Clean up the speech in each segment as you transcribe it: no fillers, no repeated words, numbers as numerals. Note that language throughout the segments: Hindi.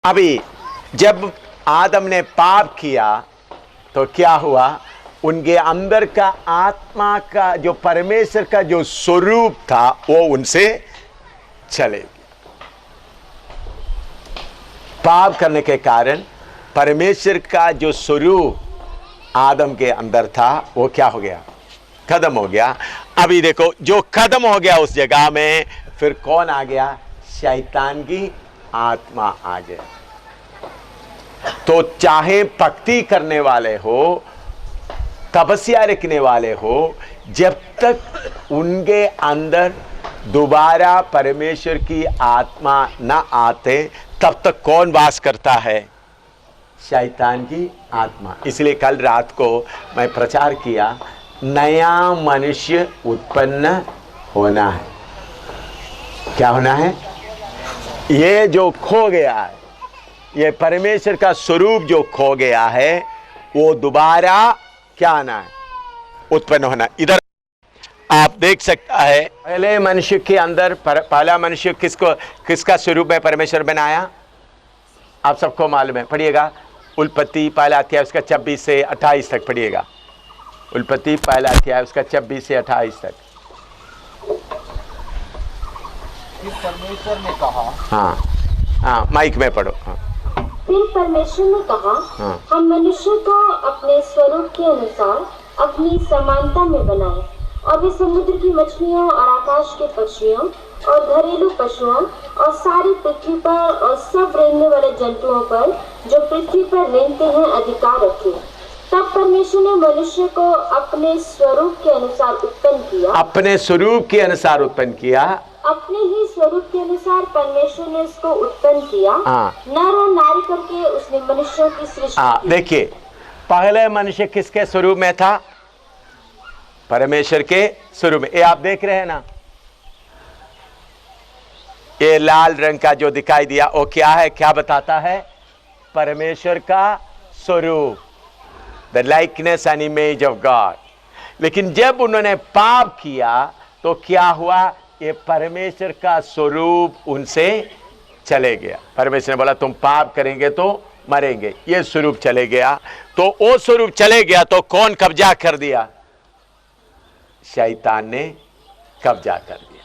अभी जब आदम ने पाप किया तो क्या हुआ, उनके अंदर का आत्मा का जो परमेश्वर का जो स्वरूप था वो उनसे चले गया। पाप करने के कारण परमेश्वर का जो स्वरूप आदम के अंदर था वो क्या हो गया, खत्म हो गया। अभी देखो जो खत्म हो गया उस जगह में फिर कौन आ गया, शैतान की आत्मा आ गया। तो चाहे भक्ति करने वाले हो, तपस्या रखने वाले हो, जब तक उनके अंदर दोबारा परमेश्वर की आत्मा न आते तब तक कौन वास करता है, शैतान की आत्मा। इसलिए कल रात को मैं प्रचार किया, नया मनुष्य उत्पन्न होना है। क्या होना है, ये जो खो गया है, ये परमेश्वर का स्वरूप जो खो गया है वो दोबारा क्या आना है, उत्पन्न होना। इधर आप देख सकता है पहले मनुष्य के अंदर पहला मनुष्य किसका स्वरूप में परमेश्वर बनाया, आप सबको मालूम है। पढ़िएगा उत्पत्ति पहला अध्याय उसका 26 से 28 तक पढ़िएगा। उत्पत्ति पहला अध्याय उसका 26 से 28 तक। परमेश्वर ने कहा, हाँ माइक में पढ़ो। हाँ। फिर परमेश्वर ने कहा, हम मनुष्य को अपने स्वरूप के अनुसार अपनी समानता में बनाएं, और वे समुद्र की मछलियों और आकाश के पक्षियों और घरेलू पशुओं और सारी पृथ्वी पर और सब रेंगने वाले जंतुओं पर जो पृथ्वी पर रेंगते हैं अधिकार रखें। तब परमेश्वर ने मनुष्य को अपने स्वरूप के अनुसार उत्पन्न किया। अपने स्वरूप के अनुसार उत्पन्न किया। अपने ही स्वरूप के अनुसार परमेश्वर ने उसको उत्पन्न किया। नर और नारी करके उसने मनुष्यों की सृष्टि की। देखिए पहले मनुष्य किसके स्वरूप में था, परमेश्वर के स्वरूप में। ये आप देख रहे हैं ना, ये लाल रंग का जो दिखाई दिया वो क्या है, क्या बताता है, परमेश्वर का स्वरूप, the likeness and image of God. लेकिन जब उन्होंने पाप किया तो क्या हुआ, ये परमेश्वर का स्वरूप उनसे चले गया। परमेश्वर ने बोला तुम पाप करेंगे तो मरेंगे, ये स्वरूप चले गया। तो वो स्वरूप चले गया तो कौन कब्जा कर दिया, शैतान ने कब्जा कर दिया।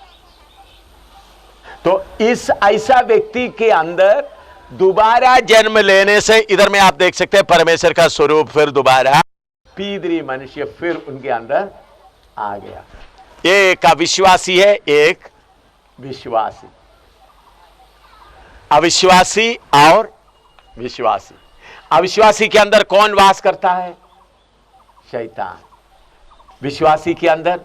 तो इस ऐसा व्यक्ति के अंदर दोबारा जन्म लेने से, इधर में आप देख सकते हैं परमेश्वर का स्वरूप फिर दोबारा पीदरी मनुष्य फिर उनके अंदर आ गया। एक अविश्वासी है, एक विश्वासी, अविश्वासी और विश्वासी। अविश्वासी के अंदर कौन वास करता है, शैतान। विश्वासी के अंदर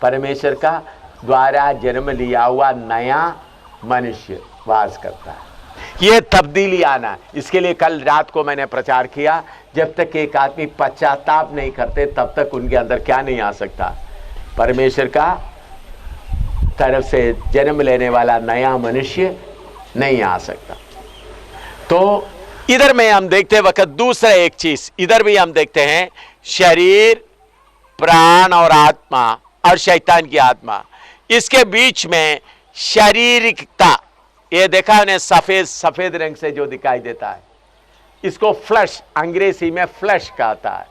परमेश्वर का द्वारा जन्म लिया हुआ नया मनुष्य वास करता है। यह तब्दीली आना, इसके लिए कल रात को मैंने प्रचार किया, जब तक एक आदमी पश्चाताप नहीं करते तब तक उनके अंदर क्या नहीं आ सकता, परमेश्वर का तरफ से जन्म लेने वाला नया मनुष्य नहीं आ सकता। तो इधर में हम देखते वक्त दूसरा एक चीज इधर भी हम देखते हैं, शरीर, प्राण और आत्मा और शैतान की आत्मा, इसके बीच में शारीरिकता, ये देखा उन्हें सफेद रंग से जो दिखाई देता है, इसको फ्लश, अंग्रेजी में फ्लश कहता है।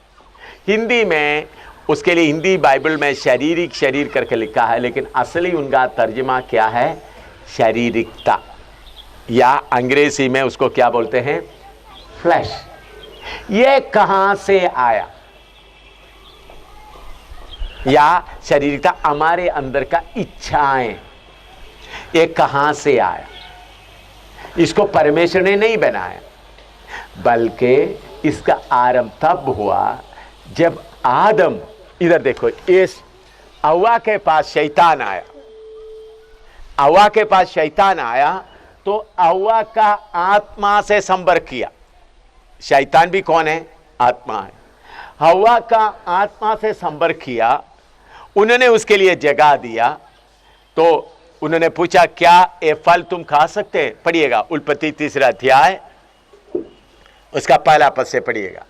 हिंदी में उसके लिए हिंदी बाइबल में शारीरिक शरीर करके लिखा है, लेकिन असली उनका तर्जुमा क्या है, शारीरिकता, या अंग्रेजी में उसको क्या बोलते हैं, फ्लैश। ये कहां से आया, या शारीरिकता हमारे अंदर का इच्छाएं, ये कहां से आया, इसको परमेश्वर ने नहीं बनाया, बल्कि इसका आरंभ तब हुआ जब आदम, इधर देखो, इस हव्वा के पास शैतान आया। हव्वा के पास शैतान आया तो हव्वा का आत्मा से संपर्क किया। शैतान भी कौन है, आत्मा है। हव्वा का आत्मा से संपर्क किया, उन्होंने उसके लिए जगह दिया, तो उन्होंने पूछा क्या ये फल तुम खा सकते हैं। पढ़िएगा उत्पत्ति 3 अध्याय उसका पहला पद से पढ़िएगा।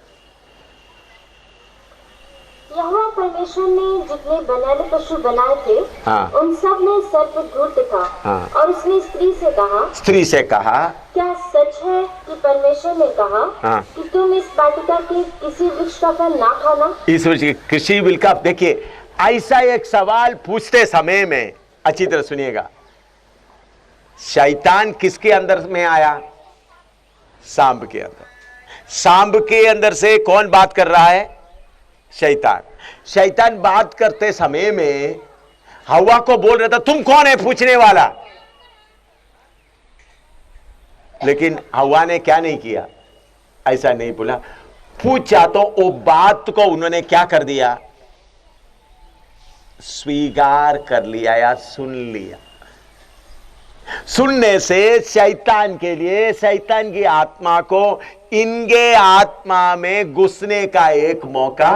यहोवा परमेश्वर ने जितने बनैले पशु बनाए थे, हाँ। उन सब में सर्पधूर्त था। हाँ। और उसने स्त्री से कहा, क्या सच है कि परमेश्वर ने कहा हाँ। कि तुम इस वाटिका के किसी वृक्ष का फल ना खाना? इस वृक्ष की कृषि बिल का देखिए, ऐसा एक सवाल पूछते समय में अच्छी तरह सुनिएगा, शैतान किसके अंदर में आया? सांब के अंदर। सांब के अंदर से कौन बात कर रहा है? शैतान। शैतान बात करते समय में हवा को बोल रहा था, तुम कौन है पूछने वाला? लेकिन हवा ने क्या नहीं किया? ऐसा नहीं बोला, पूछा तो वो बात को उन्होंने क्या कर दिया? स्वीकार कर लिया या सुन लिया। सुनने से शैतान के लिए, शैतान की आत्मा को इनके आत्मा में घुसने का एक मौका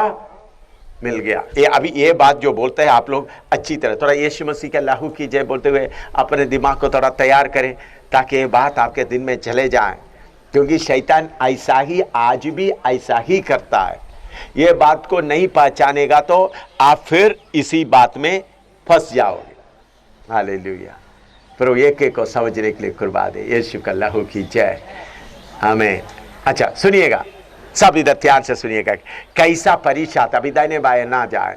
मिल गया। ये अभी ये बात जो बोलते हैं आप लोग अच्छी तरह थोड़ा यीशु मसीह के लहू की जय बोलते हुए अपने दिमाग को थोड़ा तैयार करें, ताकि ये बात आपके दिन में चले जाए, क्योंकि शैतान ऐसा ही आज भी ऐसा ही करता है। ये बात को नहीं पहचानेगा तो आप फिर इसी बात में फंस जाओगे। हालेलुया। प्रभु एक एक को समझने के लिए कुर्बान दे। यीशु का लहू की जय। आमीन। अच्छा सुनिएगा, सब इधर ध्यान से सुनिएगा, कैसा परीक्षा था। अभी दाहिने बाएं ना जाए।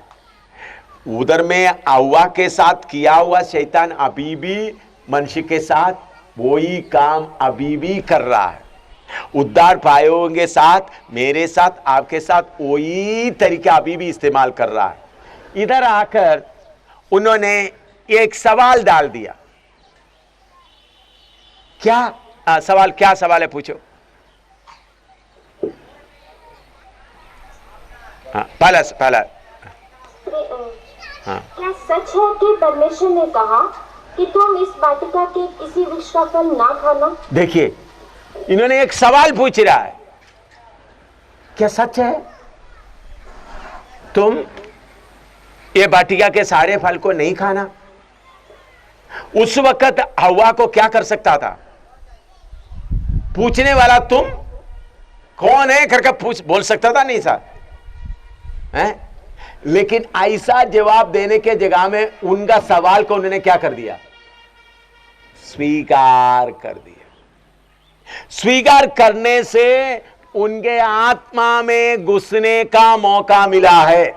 उधर में हव्वा के साथ किया हुआ शैतान अभी भी मनुष्य के साथ वही काम अभी भी कर रहा है। उद्धार पाए होंगे साथ, मेरे साथ, आपके साथ वही तरीका अभी भी इस्तेमाल कर रहा है। इधर आकर उन्होंने एक सवाल डाल दिया। क्या सवाल, क्या सवाल है पूछो। हाँ, पहला हाँ। क्या सच है कि परमेश्वर ने कहा कि तुम इस वाटिका के किसी वृक्ष का फल ना खाना? देखिए, इन्होंने एक सवाल पूछ रहा है, क्या सच है तुम ये वाटिका के सारे फल को नहीं खाना? उस वक्त हव्वा को क्या कर सकता था? पूछने वाला तुम कौन है करके पूछ बोल सकता था, नहीं सर है? लेकिन ऐसा जवाब देने के जगह में उनका सवाल को उन्होंने क्या कर दिया? स्वीकार कर दिया। स्वीकार करने से उनके आत्मा में घुसने का मौका मिला है।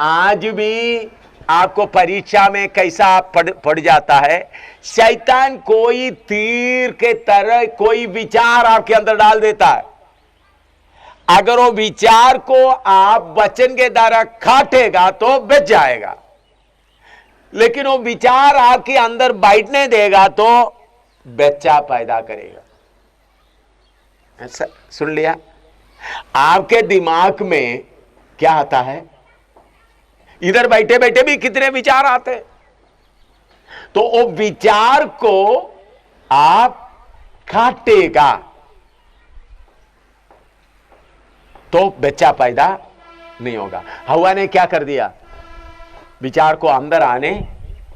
आज भी आपको परीक्षा में कैसा पड़ जाता है, शैतान कोई तीर के तरह कोई विचार आपके अंदर डाल देता है। अगर वो विचार को आप वचन के द्वारा काटेगा तो बच जाएगा, लेकिन वो विचार आपके अंदर बैठने देगा तो बच्चा पैदा करेगा। ऐसा सुन लिया? आपके दिमाग में क्या आता है? इधर बैठे बैठे भी कितने विचार आते हैं, तो वो विचार को आप काटेगा तो बच्चा पैदा नहीं होगा। हव्वा ने क्या कर दिया? विचार को अंदर आने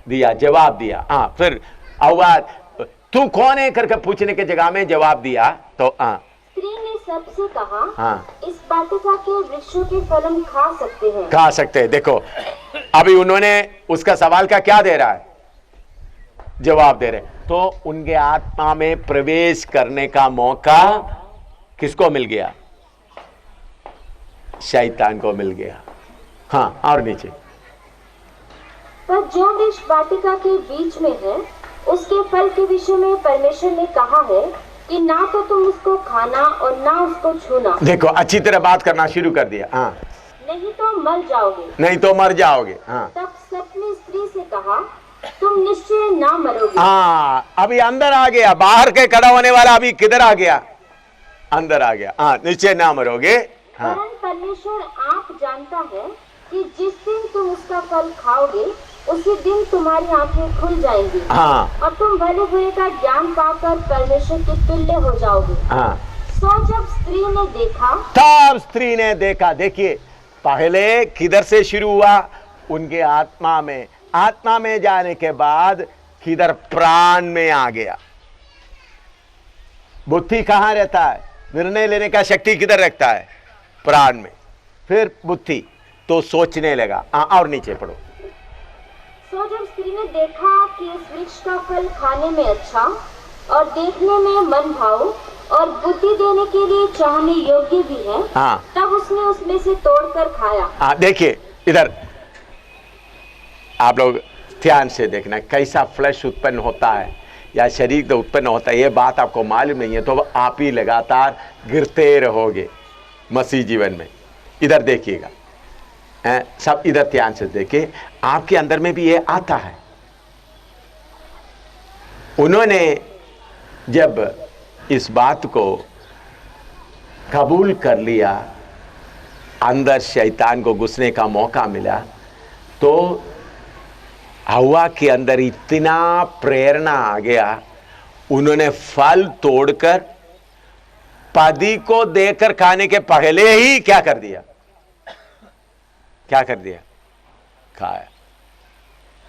दिया, जवाब दिया। हाँ, फिर हव्वा तू कौन है करके पूछने के जगह में जवाब दिया तो स्त्री ने सबसे कहा, हाँ, इस वाटिका के वृक्षों के फल हम खा सकते हैं? खा सकते हैं। देखो अभी उन्होंने उसका सवाल का क्या दे रहा है? जवाब दे रहे। तो उनके आत्मा में प्रवेश करने का मौका किसको मिल गया? शैतान को मिल गया। हाँ, और नीचे। पर जो वृक्ष वाटिका के बीच में है, उसके फल के विषय में परमेश्वर ने कहा है कि ना तो तुम उसको खाना और ना उसको छूना। देखो अच्छी तरह बात करना शुरू कर दिया। हाँ, नहीं तो मर जाओगे। नहीं तो मर जाओगे। हाँ, तब सर्प ने स्त्री से कहा, तुम निश्चय ना मरोगे। हाँ, अभी अंदर आ गया। बाहर के खड़ा होने वाला अभी किधर आ गया? अंदर आ गया। हाँ, निश्चय ना मरोगे। हाँ, परमेश्वर आप जानता है कि जिस दिन तुम उसका फल खाओगे उसी दिन तुम्हारी आंखें खुल जाएंगी। हाँ, और तुम भले बुरे का ज्ञान पाकर परमेश्वर के तुल्य हो जाओगे। हाँ। सो जब स्त्री ने देखा, तब स्त्री ने देखा। देखिए पहले किधर से शुरू हुआ? उनके आत्मा में। आत्मा में जाने के बाद किधर? प्राण में आ गया। बुद्धि कहां रहता है? निर्णय लेने का शक्ति किधर रखता है? प्राण में। फिर बुद्धि, तो सोचने लगा। और नीचे पढ़ो। सो जब स्त्री ने देखा कि इस वृक्ष का फल खाने में अच्छा और देखने में मन भाऊ और बुद्धि देने के लिए चाहने योग्य भी है, हाँ, तब उसने उसमें से तोड़कर खाया। देखिए इधर आप लोग ध्यान से देखना, कैसा फ्लैश उत्पन्न होता है या शरीर तो उत्पन्न होता है, ये बात आपको मालूम नहीं है तो आप ही लगातार गिरते रहोगे मसीह जीवन में। इधर देखिएगा, सब इधर ध्यान से देखिए, आपके अंदर में भी ये आता है। उन्होंने जब इस बात को कबूल कर लिया, अंदर शैतान को घुसने का मौका मिला, तो हवा के अंदर इतना प्रेरणा आ गया, उन्होंने फल तोड़कर पति को देकर खाने के पहले ही क्या कर दिया, क्या कर दिया, खाया।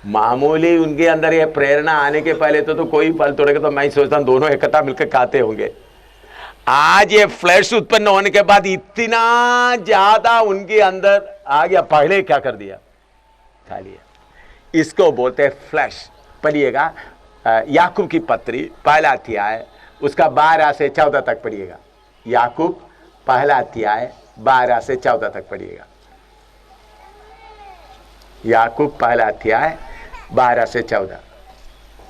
मामूली उनके अंदर ये प्रेरणा आने के पहले तो कोई फल तोड़ेगा तो मैं सोचता हूं दोनों इकट्ठा मिलकर खाते होंगे। आज ये फ्लैश उत्पन्न होने के बाद इतना ज्यादा उनके अंदर आ गया, पहले क्या कर दिया, खा लिया। इसको बोलते हैं फ्लैश। पढ़िएगा याकूब की पत्री पहला अध्याय उसका 12 से 14 तक पढ़िएगा। याकूब पहला अध्याय 12 से 14 तक पढ़िएगा। याकूब पहला अध्याय 12 से 14।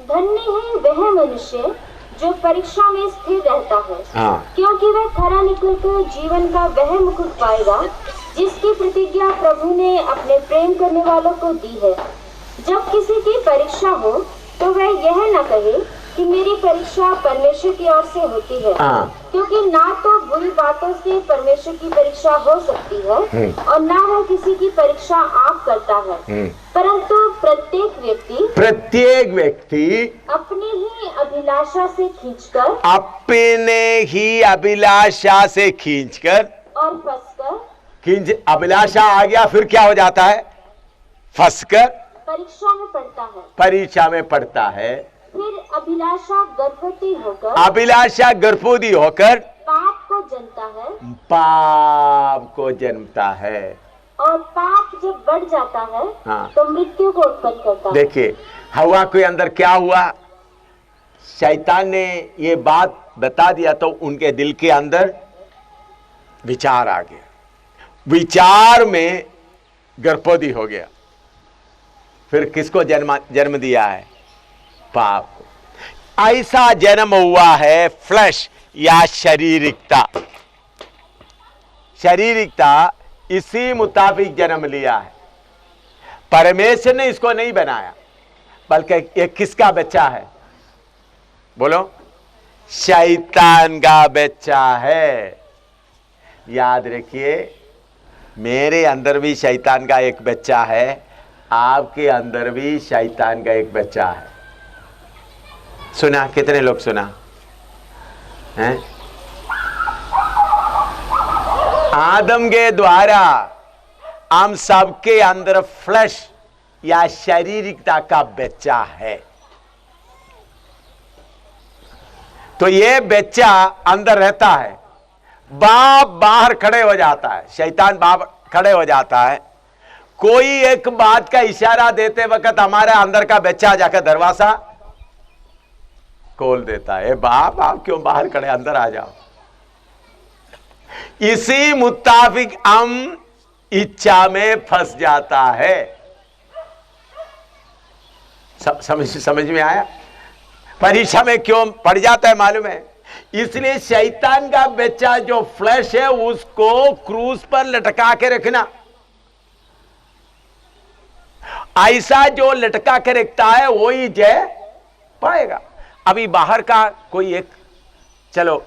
धन्य है वह मनुष्य जो परीक्षा में स्थिर रहता है, हाँ, क्योंकि वह खरा निकलकर जीवन का वह मुकुट पाएगा जिसकी प्रतिज्ञा प्रभु ने अपने प्रेम करने वालों को दी है। जब किसी की परीक्षा हो तो वह यह न कहे कि मेरी परीक्षा परमेश्वर की ओर से होती है, क्योंकि ना तो बुरी बातों से परमेश्वर की परीक्षा हो सकती है और ना वह किसी की परीक्षा आप करता है, परंतु प्रत्येक व्यक्ति अपनी ही अभिलाषा से खींचकर और फंसकर, अभिलाषा आ गया फिर क्या हो जाता है, फंसकर परीक्षा में पड़ता है। फिर अभिलाषा गर्भवती होकर पाप को जन्मता है और पाप जब बढ़ जाता है, हाँ, तो मृत्यु को उत्पन्न करता है। देखिए हवा के अंदर क्या हुआ, शैतान ने ये बात बता दिया तो उनके दिल के अंदर विचार आ गया, विचार में गर्भवती हो गया। फिर किसको जन्म दिया है, पाप को। ऐसा जन्म हुआ है फ्लैश या शारीरिकता। इसी मुताबिक जन्म लिया है। परमेश्वर ने इसको नहीं बनाया, बल्कि ये किसका बच्चा है, बोलो, शैतान का बच्चा है। याद रखिए, मेरे अंदर भी शैतान का एक बच्चा है, आपके अंदर भी शैतान का एक बच्चा है। सुना, कितने लोग सुना हैं? आदम के द्वारा हम सबके अंदर फ्लैश या शारीरिकता का बच्चा है। तो ये बच्चा अंदर रहता है, बाप बाहर खड़े हो जाता है, शैतान बाहर खड़े हो जाता है। कोई एक बात का इशारा देते वक्त हमारे अंदर का बच्चा जाकर दरवाजा खोल देता है, बाप आप क्यों बाहर खड़े, अंदर आ जाओ। इसी मुताबिक हम इच्छा में फंस जाता है। समझ में आया? परीक्षा में क्यों पड़ जाता है मालूम है? इसलिए शैतान का बच्चा जो फ्लैश है उसको क्रूज पर लटका के रखना। ऐसा जो लटका के रखता है वही जय पाएगा। अभी बाहर का कोई एक, चलो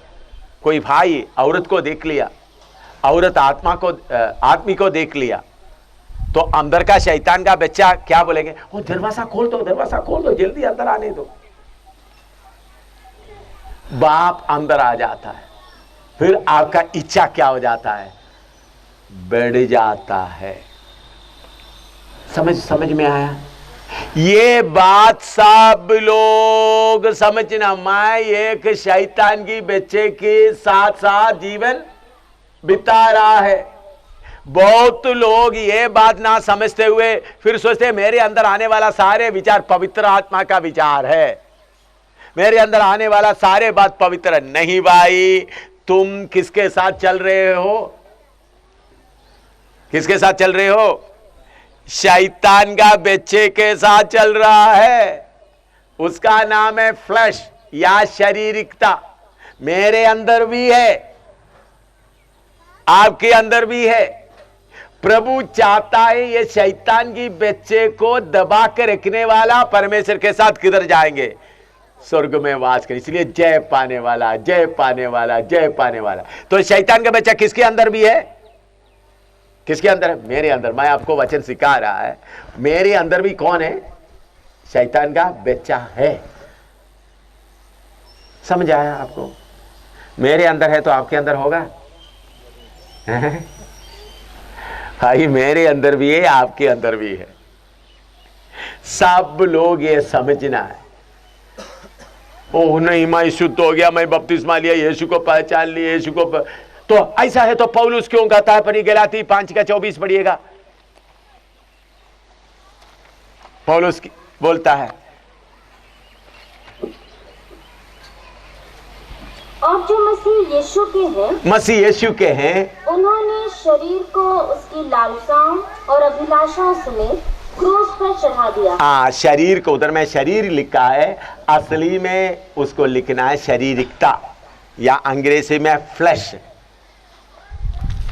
कोई भाई औरत को देख लिया, औरत आदमी को देख लिया, तो अंदर का शैतान का बच्चा क्या बोलेंगे, वो दरवाजा खोल दो, दरवाजा खोल दो, जल्दी अंदर आने दो। बाप अंदर आ जाता है, फिर आपका इच्छा क्या हो जाता है, बढ़ जाता है। समझ में आया? ये बात सब लोग समझना। मैं एक शैतान की बच्चे के साथ साथ जीवन बिता रहा है, बहुत लोग ये बात ना समझते हुए फिर सोचते मेरे अंदर आने वाला सारे विचार पवित्र आत्मा का विचार है, मेरे अंदर आने वाला सारे बात पवित्र नहीं। भाई तुम किसके साथ चल रहे हो? किसके साथ चल रहे हो? शैतान का बच्चे के साथ चल रहा है। उसका नाम है फ्लैश या शारीरिकता। मेरे अंदर भी है, आपके अंदर भी है। प्रभु चाहता है ये शैतान की बच्चे को दबा कर रखने वाला परमेश्वर के साथ किधर जाएंगे? स्वर्ग में वास कर। इसलिए जय पाने वाला, जय पाने वाला, जय पाने वाला। तो शैतान का बच्चा किसके अंदर भी है? किसके अंदर है? मेरे अंदर। मैं आपको वचन सिखा रहा है, मेरे अंदर भी कौन है? शैतान का बच्चा है। समझ आया आपको? मेरे अंदर है तो आपके अंदर होगा। भाई मेरे अंदर भी है, आपके अंदर भी है। सब लोग ये समझना है। ओह नहीं, मैं शुद्ध हो गया, मैं बपतिस्मा लिया, यीशु को पहचान लिया, यीशु को तो ऐसा है तो पौलुस क्यों कहता है? पर गलाती 5:24 पढ़िएगा। पौलुस बोलता है, और जो मसीह यीशु के हैं, मसीह यीशु के हैं, उन्होंने शरीर को उसकी लालसाओं और अभिलाषाओं समेत क्रूस पर चढ़ा दिया। हाँ, शरीर को, उधर में शरीर लिखा है, असली में उसको लिखना है शारीरिकता या अंग्रेजी में फ्लैश।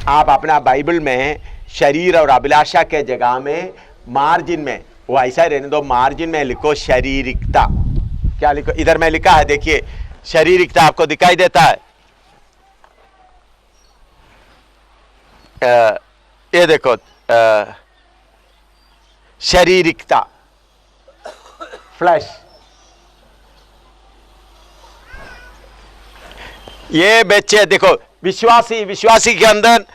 आप अपना बाइबल में शरीर और अभिलाषा के जगह में मार्जिन में वो ऐसा रहने दो, मार्जिन में लिखो शारीरिकता। क्या लिखो? इधर में लिखा है, देखिए शारीरिकता आपको दिखाई देता है। ये देखो, शारीरिकता, फ्लैश। ये बच्चे देखो, विश्वासी के अंदर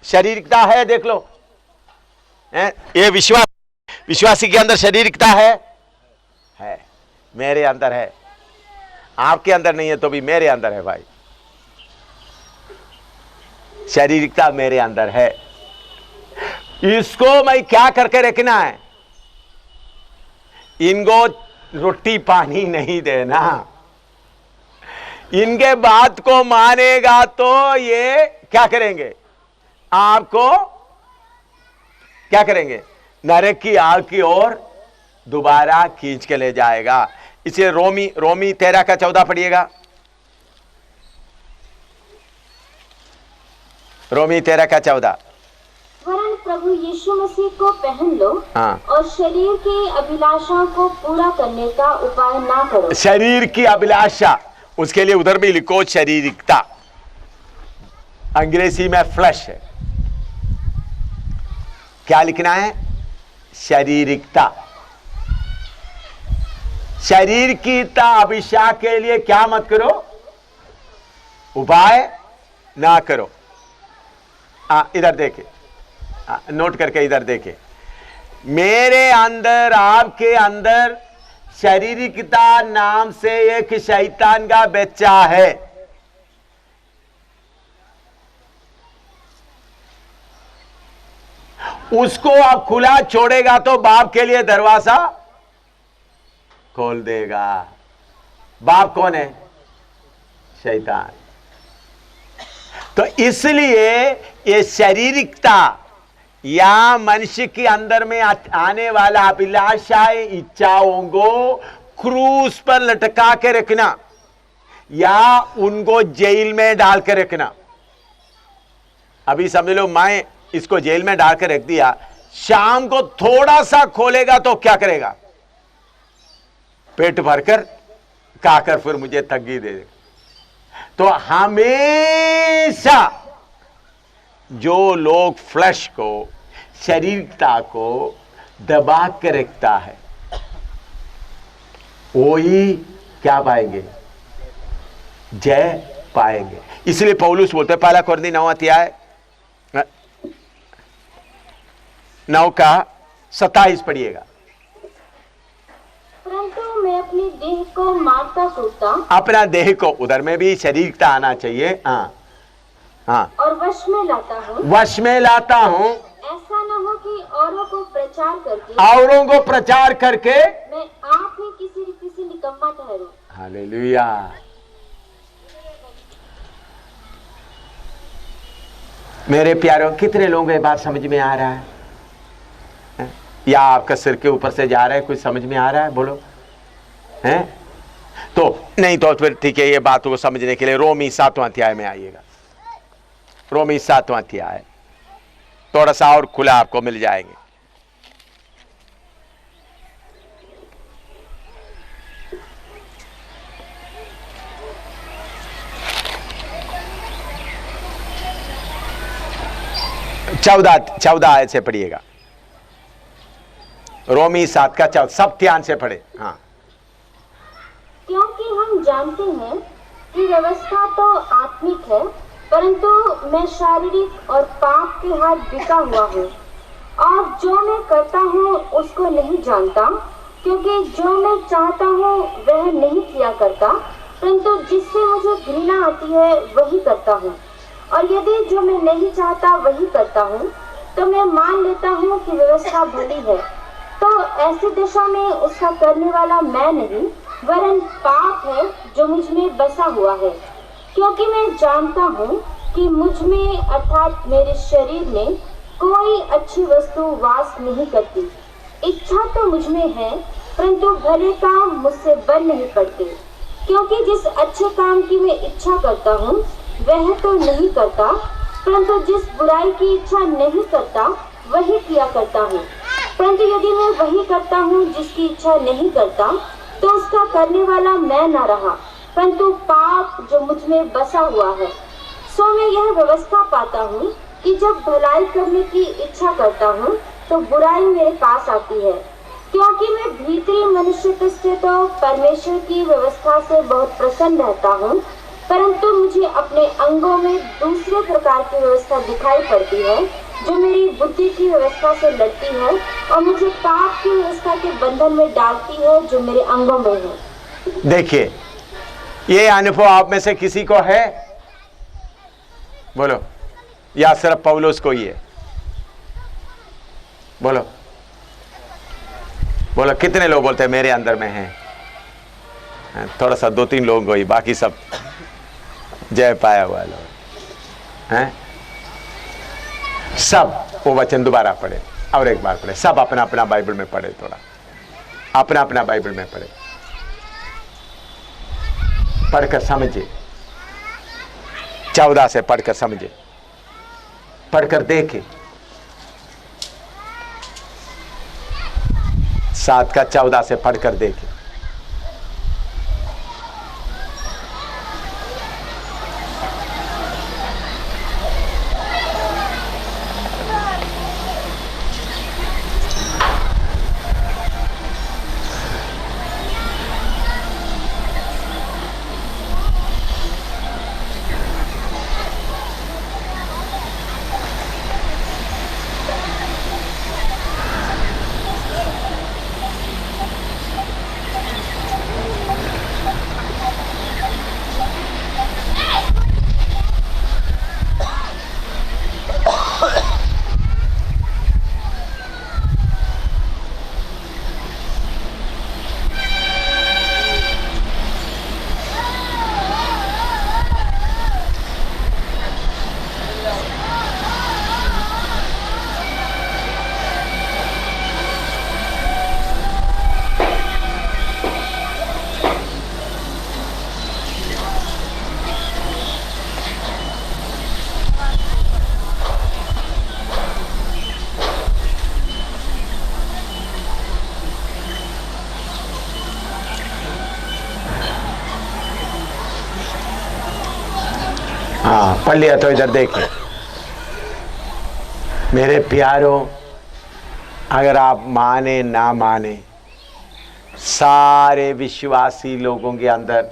शारीरिकता है, देख लो। ये विश्वासी के अंदर शारीरिकता है। मेरे अंदर है, आपके अंदर नहीं है तो भी मेरे अंदर है। भाई शारीरिकता मेरे अंदर है। इसको मैं क्या करके रखना है? इनको रोटी पानी नहीं देना। इनके बात को मानेगा तो ये क्या करेंगे? आपको क्या करेंगे? नरक की आग की ओर दोबारा खींच के ले जाएगा। इसे रोमी 13:14 पढ़िएगा। रोमी 13:14। वरन प्रभु यीशु मसीह को पहन लो। हाँ। और शरीर की अभिलाषाओं को पूरा करने का उपाय ना करो। शरीर की अभिलाषा, उसके लिए उधर भी लिखो शारीरिकता, अंग्रेजी में फ्लैश है। क्या लिखना है? शारीरिकता। शरीर की अभिलाषा के लिए क्या मत करो? उपाय ना करो। इधर देखे, नोट करके इधर देखे। मेरे अंदर, आपके अंदर शारीरिकता नाम से एक शैतान का बच्चा है। उसको आप खुला छोड़ेगा तो बाप के लिए दरवाजा खोल देगा। बाप कौन है? शैतान। तो इसलिए ये शारीरिकता या मनुष्य के अंदर में आने वाला अभिलाषाएं, इच्छाओं को क्रूस पर लटका के रखना या उनको जेल में डाल के रखना। अभी समझ लो, मैं इसको जेल में डाल के रख दिया, शाम को थोड़ा सा खोलेगा तो क्या करेगा? पेट भरकर खाकर फिर मुझे थग्गी दे देगा। तो हमेशा जो लोग फ्लैश को, शारीरिकता को दबा के रखता है, वही क्या पाएंगे? जय पाएंगे। इसलिए पौलुस बोलते हैं, 1 कोरिन्थी 9:27 पढ़िएगा। परंतु मैं अपने देह को मारता कूटता, अपना देह को, उधर में भी शारीरिकता आना चाहिए। हाँ, हाँ, और वश में लाता हूँ। वश में लाता हूँ, ऐसा न हो कि औरों को प्रचार करके औरों को प्रचार करके मैं आप ही किसी निकम्मा ठहरूं। हालेलुया। मेरे प्यारों, कितने लोगों को ये बात समझ में आ रहा है? या आपका सिर के ऊपर से जा रहा है? कुछ समझ में आ रहा है? बोलो। हैं? तो नहीं तो फिर ठीक है, ये बातों को समझने के लिए रोमी 7वां अध्याय में आइएगा। रोमी 7वां अध्याय थोड़ा सा और खुला आपको मिल जाएंगे। चौदह आयत से पढ़िएगा। रोमी 7 का 14, सब ध्यान से पढ़े। हाँ, क्योंकि हम जानते हैं कि व्यवस्था तो आत्मिक है, परंतु मैं शारीरिक और पाप के हाथ बिका हुआ हूँ। और जो मैं करता हूँ उसको नहीं जानता, क्योंकि जो मैं चाहता हूँ वह नहीं किया करता, परंतु जिससे मुझे घृणा आती है वही करता हूँ। और यदि जो मैं नहीं चाहता वही करता हूँ, तो मैं मान लेता हूँ कि व्यवस्था भली है। तो ऐसी दशा में उसका करने वाला मैं नहीं, वरन पाप है जो मुझ में बसा हुआ है। क्योंकि मैं जानता हूँ कि मुझ में अर्थात मेरे शरीर में कोई अच्छी वस्तु वास नहीं करती। इच्छा तो मुझ में है, परंतु भले काम मुझसे बन नहीं पड़ते। क्योंकि जिस अच्छे काम की मैं इच्छा करता हूँ वह तो नहीं करता, परंतु जिस बुराई की इच्छा नहीं करता वही किया करता हूँ। परंतु यदि मैं वही करता हूँ जिसकी इच्छा नहीं करता, तो उसका करने वाला मैं न रहा, परंतु पाप जो मुझ में बसा हुआ है। सो मैं यह व्यवस्था पाता हूँ कि जब भलाई करने की इच्छा करता हूँ तो बुराई मेरे पास आती है। क्योंकि मैं भीतरी मनुष्य से तो परमेश्वर की व्यवस्था से बहुत प्रसन्न रहता हूँ, परंतु मुझे अपने अंगों में दूसरे प्रकार की व्यवस्था दिखाई पड़ती है, जो मेरी बुद्धि की व्यवस्था से लड़ती है और मुझे पाप की व्यवस्था के बंधन में डालती है जो मेरे अंगों में है। देखिए, ये अनुभव आप में से किसी को है? बोलो। या सिर्फ पौलुस को ही है? बोलो बोलो। कितने लोग बोलते हैं मेरे अंदर में है? थोड़ा सा 2-3 लोगों को ही, बाकी सब जय पाया हुआ लोग हैं। सब वो वचन दोबारा पढ़े और एक बार पढ़े। सब अपना अपना बाइबल में पढ़े, थोड़ा अपना अपना बाइबल में पढ़े, पढ़कर समझे। 14 से पढ़कर समझे, पढ़कर देखे। 7 का 14 से पढ़कर देखे। हाँ, पढ़ लिया तो इधर देखिए मेरे प्यारों। अगर आप माने ना माने, सारे विश्वासी लोगों के अंदर,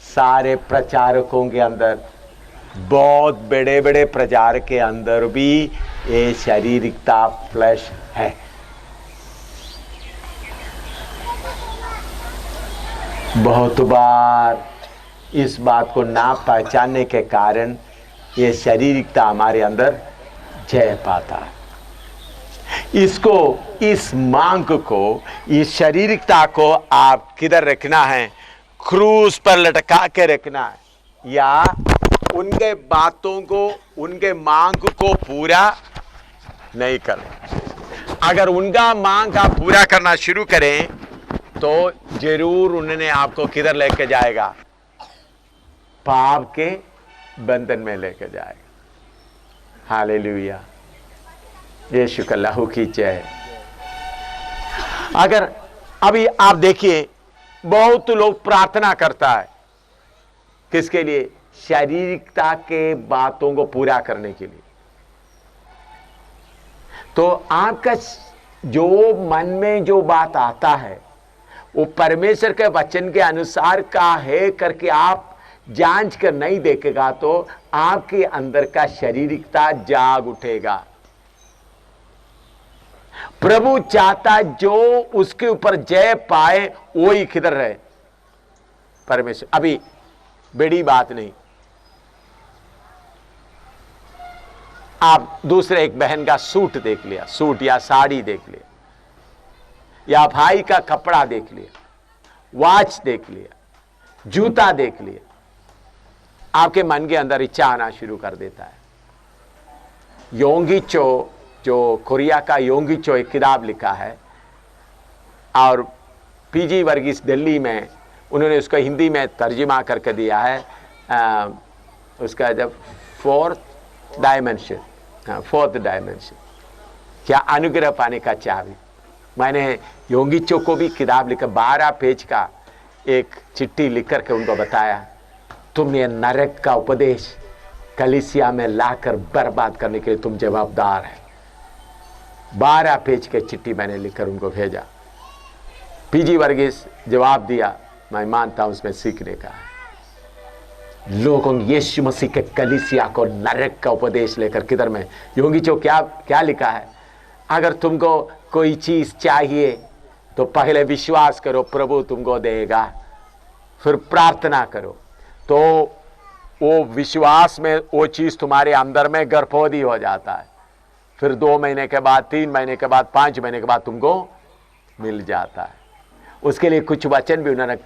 सारे प्रचारकों के अंदर, बहुत बड़े बड़े प्रचार के अंदर भी ये शारीरिकता फ्लैश है। बहुत बार इस बात को ना पहचानने के कारण ये शारीरिकता हमारे अंदर जय पाता है। इसको, इस मांग को, इस शारीरिकता को आप किधर रखना है? क्रूस पर लटका के रखना है, या उनके बातों को, उनके मांग को पूरा नहीं करना। अगर उनका मांग आप पूरा करना शुरू करें तो जरूर उन्होंने आपको किधर लेके जाएगा? पाप के बंधन में लेके जाएगा। हालेलुया, यीशु का लहू की जय। अगर अभी आप देखिए, बहुत लोग प्रार्थना करता है किसके लिए? शारीरिकता के बातों को पूरा करने के लिए। तो आपका जो मन में जो बात आता है वो परमेश्वर के वचन के अनुसार का है करके आप जांच कर नहीं देखेगा तो आपके अंदर का शारीरिकता जाग उठेगा। प्रभु चाहता जो उसके ऊपर जय पाए वो ही किधर रहे? परमेश्वर। अभी बड़ी बात नहीं, आप दूसरे एक बहन का सूट देख लिया, सूट या साड़ी देख लिया, या भाई का कपड़ा देख लिया, वॉच देख लिया, जूता देख लिया, आपके मन के अंदर इच्छा आना शुरू कर देता है। योंगिचो, जो कोरिया का योंगिचो एक किताब लिखा है, और पीजी वर्गीस दिल्ली में उन्होंने उसको हिंदी में तर्जुमा करके दिया है। उसका जब फोर्थ डायमेंशन, क्या अनुग्रह पाने का चाबी। मैंने योंगिचो को भी किताब लिखकर 12 पेज का एक चिट्ठी लिख करके उनको बताया, तुमने नरक का उपदेश कलीसिया में लाकर बर्बाद करने के लिए तुम जवाबदार है। 12 पेज के चिट्ठी मैंने लिखकर उनको भेजा। पीजी वर्गीस जवाब दिया, मैं मानता हूं उसमें सीखने का है। लोगों यीशु मसीह के कलीसिया को नरक का उपदेश लेकर किधर में? योंगिचो क्या लिखा है? अगर तुमको कोई चीज चाहिए तो पहले विश्वास करो प्रभु तुमको देगा, फिर प्रार्थना करो तो वो विश्वास में वो चीज तुम्हारे अंदर में गर्भवती हो जाता है। फिर 2 महीने के बाद, 3 महीने के बाद, 5 महीने के बाद तुमको मिल जाता है। उसके लिए कुछ वचन भी उन्होंने,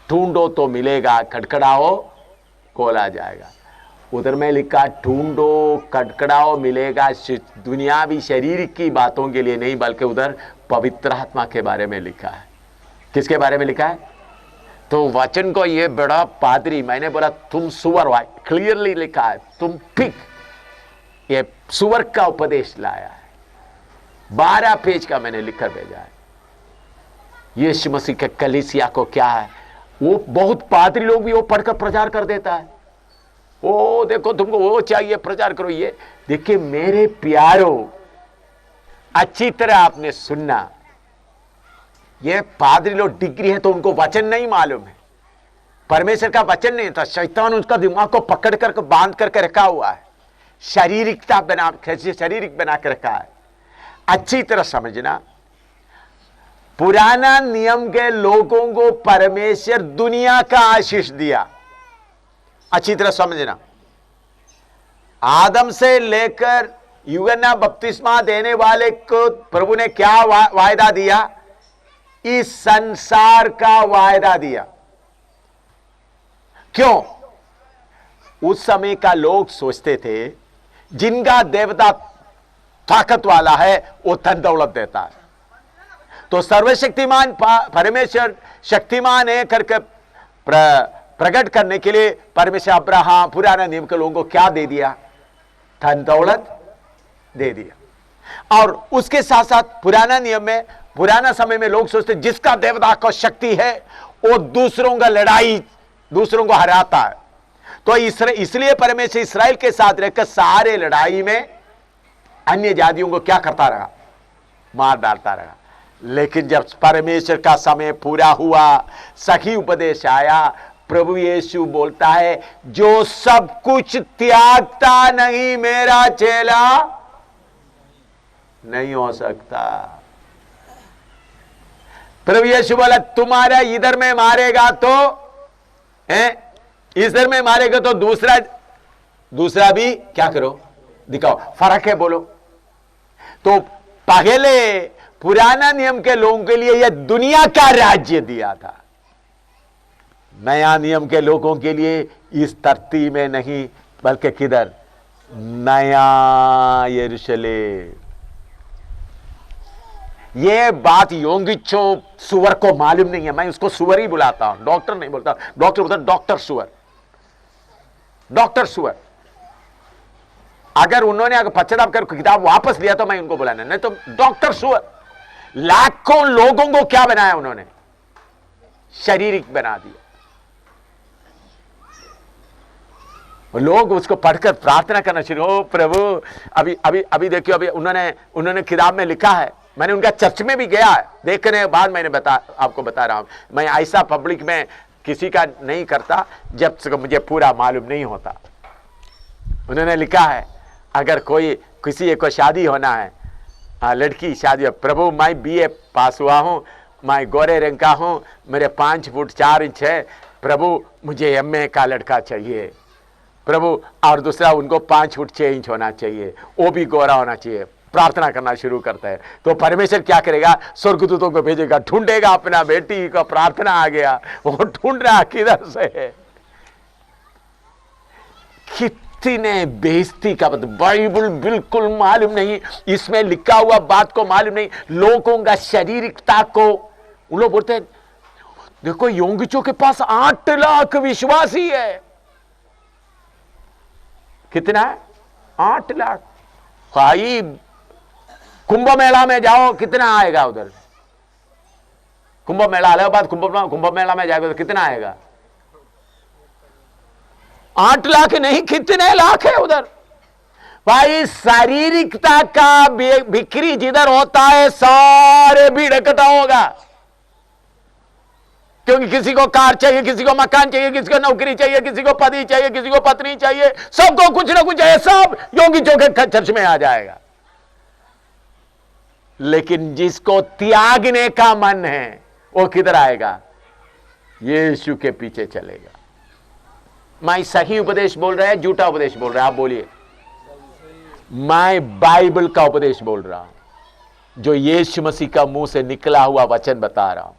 ढूंढो तो मिलेगा, खटखड़ाओ खोला जाएगा। उधर में लिखा ढूंढो खटखड़ाओ मिलेगा, दुनियावी शरीर की बातों के लिए नहीं बल्कि उधर पवित्र आत्मा के बारे में लिखा है। किसके बारे में लिखा है? तो वचन को ये बड़ा पादरी, मैंने बोला तुम सुअर, क्लियरली लिखा है तुम पिग, ये सुअर का उपदेश लाया है। 12 पेज का मैंने लिखकर भेजा है। यीशु मसीह के कलीसिया को क्या है, वो बहुत पादरी लोग भी वो पढ़कर प्रचार कर देता है। ओ देखो तुमको वो चाहिए, प्रचार करो। ये देखिए मेरे प्यारों, अच्छी तरह आपने सुनना, ये पादरी लोग डिग्री है तो उनको वचन नहीं मालूम है, परमेश्वर का वचन नहीं था। शैतान उसका दिमाग को पकड़ कर बांध करके रखा हुआ है, शारीरिकता बना, शारीरिक बना कर रखा है। अच्छी तरह समझना, पुराना नियम के लोगों को परमेश्वर दुनिया का आशीष दिया। अच्छी तरह समझना, आदम से लेकर यूहन्ना बपतिस्मा देने वाले को प्रभु ने क्या वायदा दिया? इस संसार का वायदा दिया। क्यों? उस समय का लोग सोचते थे जिनका देवता ताकत वाला है वो धन दौलत देता है, तो सर्वशक्तिमान परमेश्वर शक्तिमान है करके प्रकट करने के लिए परमेश्वर अब्राहम पुराना नियम के लोगों को क्या दे दिया? धन दौलत दे दिया। और उसके साथ साथ पुराना नियम में, पुराना समय में लोग सोचते जिसका देवता को शक्ति है वो दूसरों का लड़ाई, दूसरों को हराता है। तो इसलिए परमेश्वर इस्राएल के साथ रहकर सारे लड़ाई में अन्य जातियों को क्या करता रहा? मार डालता रहा। लेकिन जब परमेश्वर का समय पूरा हुआ, सही उपदेश आया, प्रभु यीशु बोलता है जो सब कुछ त्यागता नहीं मेरा चेला नहीं हो सकता। प्रभु यीशु बोला तुम्हारा इधर में मारेगा तो इधर में मारेगा तो दूसरा दूसरा भी क्या करो, दिखाओ। फर्क है बोलो। तो पहले पुराना नियम के लोगों के लिए यह दुनिया का राज्य दिया था, नया नियम के लोगों के लिए इस धरती में नहीं बल्कि किधर, नया यरूशलेम। ये बात योंगिचो सुअर को मालूम नहीं है, मैं उसको सुअर ही बुलाता हूं, डॉक्टर नहीं बोलता। डॉक्टर बोलता डॉक्टर सुअर, डॉक्टर सुअर। अगर उन्होंने अगर पश्चाताप कर किताब वापस लिया तो मैं उनको बुलाना, नहीं तो डॉक्टर सुअर। लाखों लोगों को क्या बनाया उन्होंने, शारीरिक बना दिया। लोग उसको पढ़कर प्रार्थना करना शुरू, हो प्रभु। अभी अभी अभी देखियो, अभी उन्होंने किताब में लिखा है, मैंने उनका चर्च में भी गया है, देखने के बाद मैंने आपको बता रहा हूं। मैं ऐसा पब्लिक में किसी का नहीं करता जब तक मुझे पूरा मालूम नहीं होता। उन्होंने लिखा है, अगर कोई किसी एक को शादी होना है, लड़की शादी हो, प्रभु मैं BA पास हुआ हूं, मैं गोरे रंग का हूं, मेरे 5 फुट 4 इंच है, प्रभु मुझे MA का लड़का चाहिए प्रभु। और दूसरा उनको 5 फुट 6 इंच होना चाहिए, वो भी गोरा होना चाहिए। प्रार्थना करना शुरू करता है तो परमेश्वर क्या करेगा, स्वर्गदूतों को भेजेगा, ढूंढेगा अपना बेटी का। प्रार्थना आ गया, वो ढूंढ रहा किधर से है। कितने बेइज्जती का बात, बाइबल बिल्कुल मालूम नहीं, इसमें लिखा हुआ बात को मालूम नहीं, लोगों का शारीरिकता को। उन लोग बोलते हैं देखो योंगिचों के पास 8 लाख विश्वासी है। कितना है? 8 लाख। भाई कुंभ मेला में जाओ, कितना आएगा उधर? कुंभ मेला इलाहाबाद कुंभ मेला में जाएगा तो कितना आएगा? 8 लाख नहीं, कितने लाख है उधर। भाई शारीरिकता का बिक्री जिधर होता है सारे भीड़ इकट्ठा होगा, क्योंकि किसी को कार चाहिए, किसी को मकान चाहिए, किसी को नौकरी चाहिए, किसी को पति चाहिए, किसी को पत्नी चाहिए, सबको कुछ ना कुछ चाहिए, सब योंगिचों के चर्च में आ जाएगा। लेकिन जिसको त्यागने का मन है वो किधर आएगा? यीशु के पीछे चलेगा। मैं सही उपदेश बोल रहा है, झूठा उपदेश बोल रहा है? आप बोलिए। मैं बाइबल का उपदेश बोल रहा हूं, जो यीशु मसीह का मुंह से निकला हुआ वचन बता रहा हूं।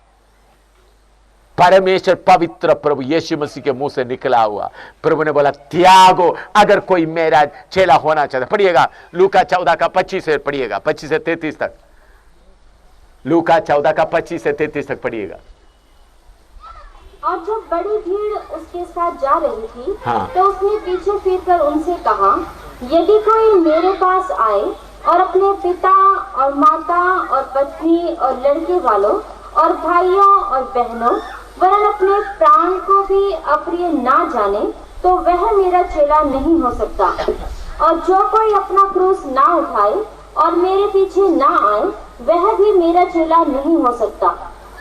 परमेश्वर पवित्र प्रभु यीशु मसीह के मुंह से निकला हुआ। प्रभु ने बोला त्यागो, अगर कोई मेरा चेला होना चाहता। पढ़िएगा लूका 14 का 25 से पढ़िएगा, 25 से 33 तक। लूका 14 का 25 से 33 तक पढ़िएगा। और जब बड़ी भीड़ उसके साथ जा रही थी, हाँ। तो उसने पीछे फिरकर उनसे कहा, यदि कोई मेरे पास आए और अपने पिता और माता और पत्नी और लड़के वालों और भाइयों और बहनों वरन अपने प्राण को भी अप्रिय ना जाने, तो वह मेरा चेला नहीं हो सकता। और जो कोई अपना क्रूस ना उठाए और मेरे पीछे ना आए, वह भी मेरा चेला नहीं हो सकता।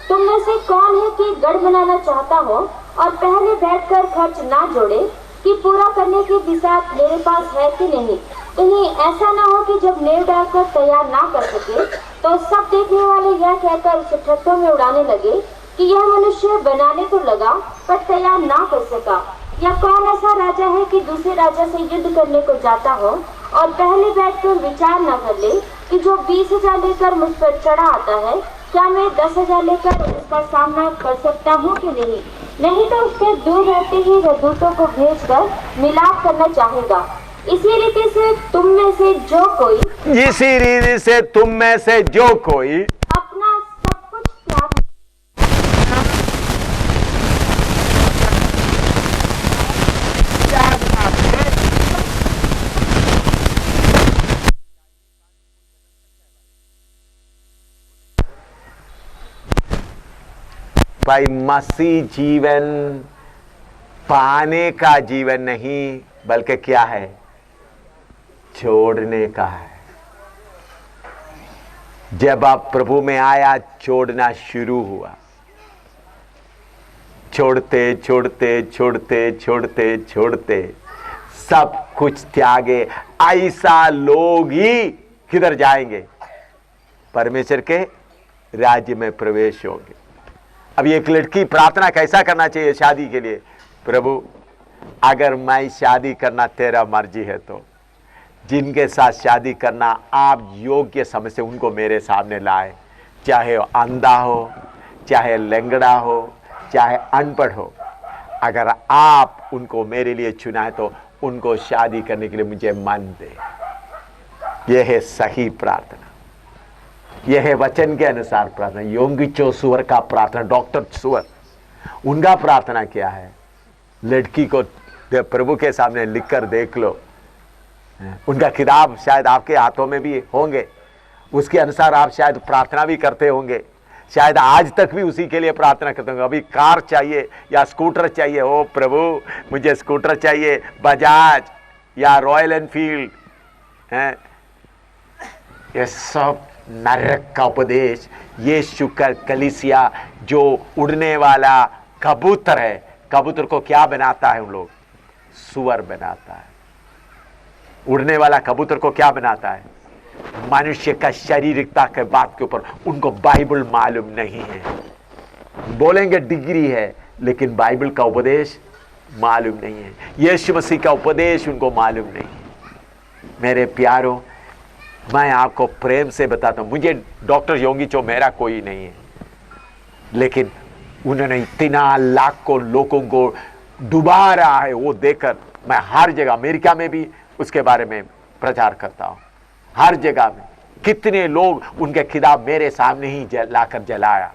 तुम में से कौन है कि गढ़ बनाना चाहता हो और पहले बैठकर खर्च ना जोड़े कि पूरा करने की बिसात मेरे पास है कि नहीं? कहीं ऐसा ना हो कि जब नेव डालकर तैयार ना कर सके तो सब देखने वाले यह कहकर उसे ठट्ठों में उड़ाने लगे कि यह मनुष्य बनाने तो लगा पर तैयार ना कर सका। या कौन ऐसा राजा है कि दूसरे राजा से युद्ध करने को जाता हो और पहले बैठकर विचार न कर ले कि जो 20,000 लेकर मुझ पर चढ़ा आता है, क्या मैं 10,000 लेकर उसका सामना कर सकता हूँ कि नहीं? नहीं तो उसके दूर रहते ही वह दूतों को भेजकर मिलाप करना चाहेगा। इसी रीति से तुम में से जो कोई अपना सब कुछ त्याग भाई मसीह जीवन पाने का जीवन नहीं बल्कि क्या है? छोड़ने का है। जब आप प्रभु में आया छोड़ना शुरू हुआ, छोड़ते छोड़ते छोड़ते छोड़ते छोड़ते सब कुछ त्यागे। ऐसा लोग ही किधर जाएंगे? परमेश्वर के राज्य में प्रवेश होंगे। अब एक लड़की प्रार्थना कैसा करना चाहिए शादी के लिए? प्रभु अगर मैं शादी करना तेरा मर्जी है तो जिनके साथ शादी करना आप योग्य समझ से उनको मेरे सामने लाए, चाहे वो अंधा हो, चाहे लंगड़ा हो, चाहे अनपढ़ हो। अगर आप उनको मेरे लिए चुना है तो उनको शादी करने के लिए मुझे मन दे। यह है सही प्रार्थना, यह है वचन के अनुसार प्रार्थना। योंगिचो सुअर का प्रार्थना, डॉक्टर सुअर, उनका प्रार्थना क्या है? लड़की को प्रभु के सामने लिखकर देख लो। उनका किताब शायद आपके हाथों में भी होंगे, उसके अनुसार आप शायद प्रार्थना भी करते होंगे, शायद आज तक भी उसी के लिए प्रार्थना करते होंगे। अभी कार चाहिए या स्कूटर चाहिए, ओ प्रभु मुझे स्कूटर चाहिए, बजाज या रॉयल एनफील्ड है। ये सब नरक का उपदेश। ये शुक्र कलीसिया जो उड़ने वाला कबूतर है, कबूतर को क्या बनाता है? उन लोग सुअर बनाता है। उड़ने वाला कबूतर को क्या बनाता है? मनुष्य का शारीरिकता के बात के ऊपर उनको बाइबल मालूम नहीं है। बोलेंगे डिग्री है, लेकिन बाइबल का उपदेश मालूम नहीं है, यीशु मसीह का उपदेश उनको मालूम नहीं है। मेरे प्यारों, मैं आपको प्रेम से बताता हूं, मुझे डॉक्टर योंगिचो मेरा कोई नहीं है, लेकिन उन्होंने इतना लाखों लोगों को डुबा रहा है, वो देखकर मैं हर जगह, अमेरिका में भी उसके बारे में प्रचार करता हूं। हर जगह में कितने लोग उनके खिलाफ मेरे सामने ही लाकर जलाया।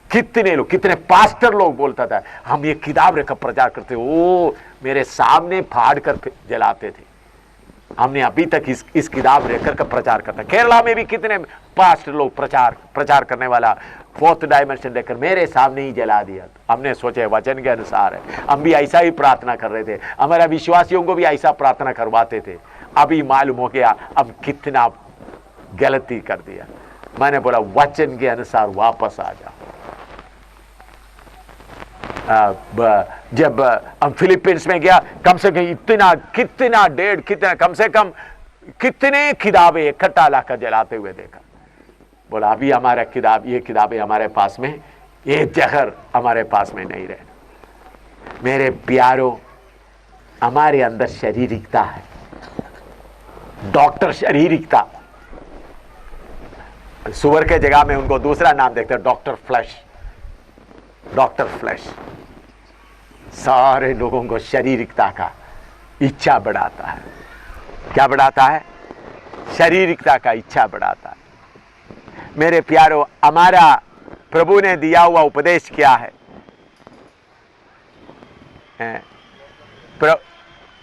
कितने लोग, कितने पास्टर लोग बोलता था हम ये किताब रखकर प्रचार करते, वो मेरे सामने फाड़ कर जलाते थे। हमने अभी तक इस किताब लेकर का प्रचार करता। केरला में भी कितने पास्टर लोग प्रचार करने वाला फोर्थ डायमेंशन लेकर मेरे सामने ही जला दिया। हमने सोचे वचन के अनुसार है, हम भी ऐसा ही प्रार्थना कर रहे थे, हमारा विश्वासियों को भी ऐसा प्रार्थना करवाते थे। अभी मालूम हो गया अब कितना गलती कर दिया। मैंने बोला वचन के अनुसार वापस आ जाओ। जब हम फिलीपींस में गया, कम से कम कम से कम कितने किताबें इकट्ठा लाकर जलाते हुए देखा। बोला अभी हमारा ये किताबें हमारे पास में, ये जहर हमारे पास में नहीं रहे। मेरे प्यारों, हमारे अंदर शारीरिकता है, डॉक्टर शारीरिकता। सुअर के जगह में उनको दूसरा नाम देखते हैं, डॉक्टर फ्लैश। डॉक्टर फ्लैश सारे लोगों को शारीरिकता का इच्छा बढ़ाता है। क्या बढ़ाता है? शारीरिकता का इच्छा बढ़ाता है। मेरे प्यारों, हमारा प्रभु ने दिया हुआ उपदेश क्या है?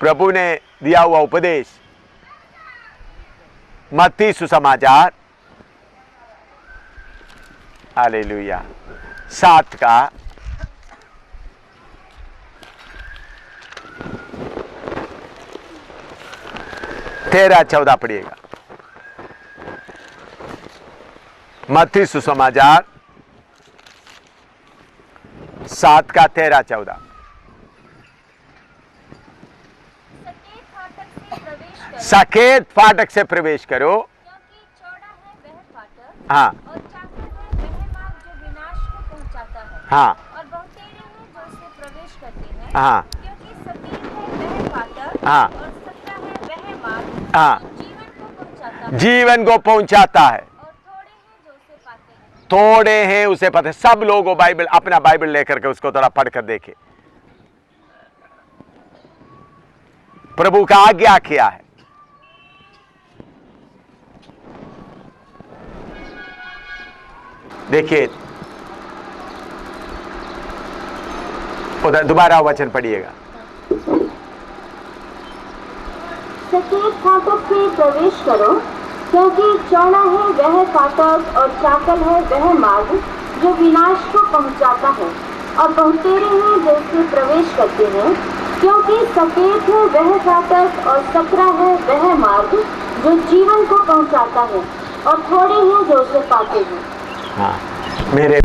प्रभु ने दिया हुआ उपदेश मत्ती सुसमाचार हालेलुया 7 का 13-14 पढ़िएगा। मत्ती सुसमाचार 7 का 13-14। सकेत फाटक से प्रवेश करो, क्योंकि चौड़ा है वह फाटक, हाँ और चाकर है वह मार्ग जो विनाश को पहुंचाता है, हाँ और बहुतेरे हैं जो उससे प्रवेश करते हैं। हाँ क्योंकि सटीक है वह फाटक, हाँ और सकरा है वह मार्ग हाँ जो जीवन को पहुंचाता है, जीवन को पहुंचाता है, और थोड़े हैं जो उसे पाते हैं। थोड़े हैं उसे पता है। सब लोगों बाइबल, अपना बाइबल लेकर के उसको थोड़ा पढ़कर देखे। प्रभु का आज्ञा क्या है? देखिए उधर दोबारा वचन पढ़िएगा। सकेत फाटक से प्रवेश करो, क्योंकि चौड़ा है वह फाटक और चाकल है वह मार्ग जो विनाश को पहुंचाता है, और बहुतेरे हैं जो उससे प्रवेश करते हैं। क्योंकि सकेत है वह फाटक और सकरा है वह मार्ग जो जीवन को पहुंचाता है, और थोड़े हैं जो उसे पाते हैं। हाँ, मेरे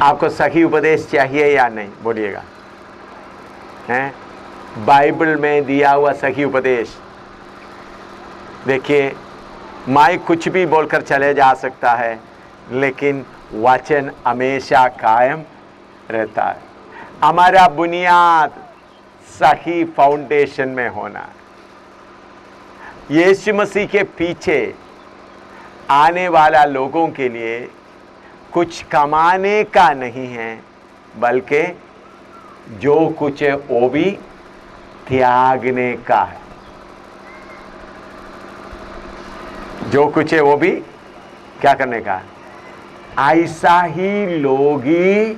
आपको सही उपदेश चाहिए या नहीं? बोलिएगा। हैं? बाइबल में दिया हुआ सही उपदेश। देखिए, माइक कुछ भी बोलकर चले जा सकता है, लेकिन वचन हमेशा कायम रहता है। हमारा बुनियाद सही फाउंडेशन में होना है। यीशु मसीह के पीछे आने वाला लोगों के लिए कुछ कमाने का नहीं है, बल्कि जो कुछ है वो भी त्यागने का है। जो कुछ है वो भी क्या करने का है। ऐसा ही लोग ही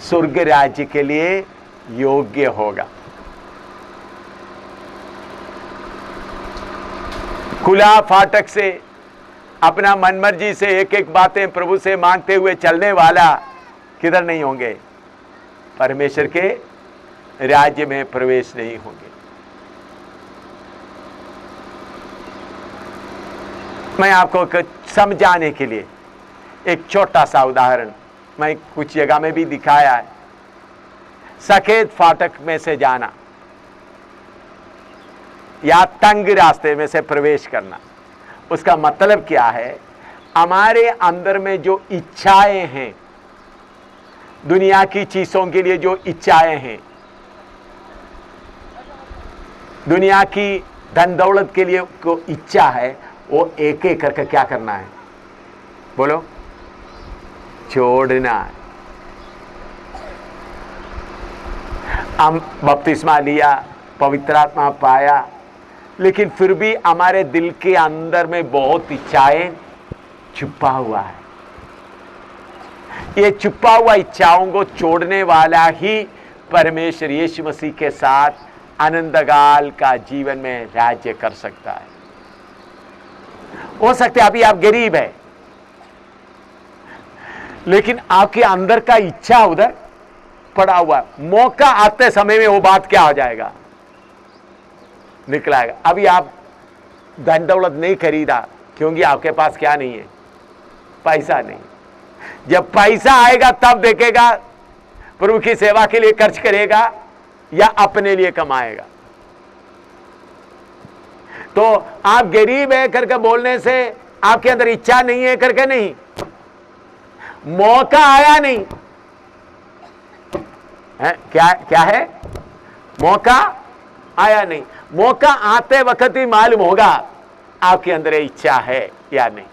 स्वर्ग राज्य के लिए योग्य होगा। खुला फाटक से अपना मनमर्जी से एक एक बातें प्रभु से मांगते हुए चलने वाला किधर नहीं होंगे, परमेश्वर के राज्य में प्रवेश नहीं होंगे। मैं आपको समझाने के लिए एक छोटा सा उदाहरण मैं कुछ जगह में भी दिखाया है। सफेद फाटक में से जाना या तंग रास्ते में से प्रवेश करना, उसका मतलब क्या है। हमारे अंदर में जो इच्छाएं हैं, दुनिया की चीजों के लिए जो इच्छाएं हैं, दुनिया की धन दौलत के लिए को इच्छा है, वो एक एक करके क्या करना है, बोलो, छोड़ना है। हम बपतिस्मा लिया, पवित्र आत्मा पाया, लेकिन फिर भी हमारे दिल के अंदर में बहुत इच्छाएं छुपा हुआ है। ये छुपा हुआ इच्छाओं को छोड़ने वाला ही परमेश्वर यीशु मसीह के साथ आनंदकाल का जीवन में राज्य कर सकता है। हो सकता है अभी आप गरीब है, लेकिन आपके अंदर का इच्छा उधर पड़ा हुआ है। मौका आते समय में वो बात क्या हो जाएगा, निकलाएगा। अभी आप धन दौलत नहीं खरीदा क्योंकि आपके पास क्या नहीं है, पैसा नहीं। जब पैसा आएगा तब देखेगा, प्रभु की सेवा के लिए खर्च करेगा या अपने लिए कमाएगा। तो आप गरीब है करके बोलने से आपके अंदर इच्छा नहीं है करके नहीं, मौका आया नहीं है। क्या है, मौका आया नहीं। मौका आते वक्त ही मालूम होगा आपके अंदर इच्छा है या नहीं।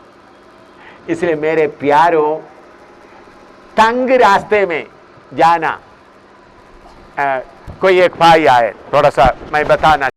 इसलिए मेरे प्यारों, तंग रास्ते में जाना, कोई एक भाई आए, थोड़ा सा मैं बताना